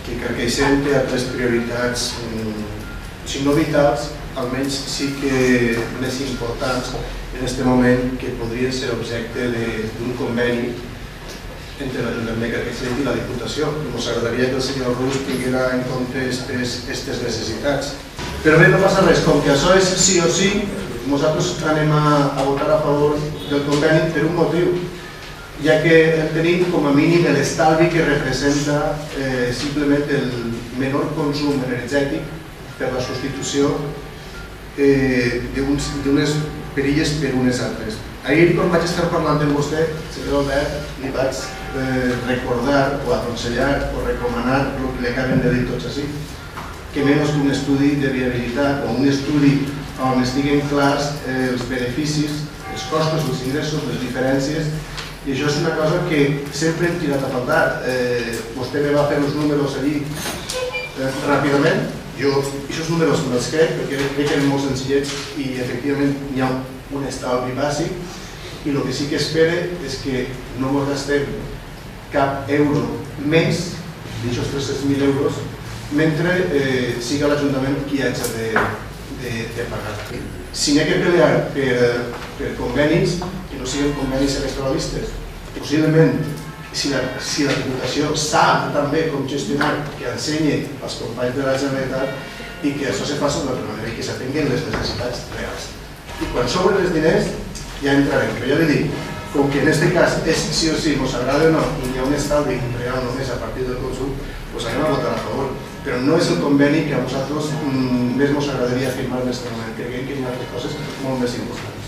que crec que Isen té altres prioritats, si no vitals, almenys sí que més importants en aquest moment, que podrien ser objecte d'un conveni entre l'Ajuntament de Carcaixent i la Diputació. Ens agradaria que el senyor Rus tinguera en compte aquestes necessitats. Però bé, no passa res, com que això és sí o sí, nosaltres anem a votar a favor del conveni per un motiu, ja que tenim com a mínim l'estalvi que representa simplement el menor consum energètic per la substitució d'unes perilles per unes altres. Ahir, quan vaig estar parlant amb vostè, senyor Albert, li vaig recordar o aconsellar o recomanar el que li acaben de dir tots així, que menys un estudi de viabilitat o un estudi on estiguen clars els beneficis, els costos, els ingressos, les diferències, i això és una cosa que sempre hem tirat a faltar. Vostè me va fer uns números allí ràpidament, jo aquests números me'ls crec perquè crec que eren molt senzillets i efectivament hi ha un estalvi bàsic, i el que sí que espero és que no ens gastem cap euro més d'aquests 300.000 euros mentre siga l'Ajuntament qui hagi de pagar. Si n'hi ha que pelear per convenis, que no siguin convenis electoralistes, possiblement si la Diputació sap també com gestionar, que ensenyi als companys de la Generalitat i que això se faci d'una altra manera i que s'atenguen les necessitats reals. I quan sobren els diners ja entrarem, però ja li dic, com que en aquest cas és sí o sí, ens agrada o no, i hi ha un estalvi real només a partir del consum, doncs anem a votar a favor. Però no és el conveni que a nosaltres més ens agradaria firmar en aquest moment. Creiem que hi ha altres coses molt més importants.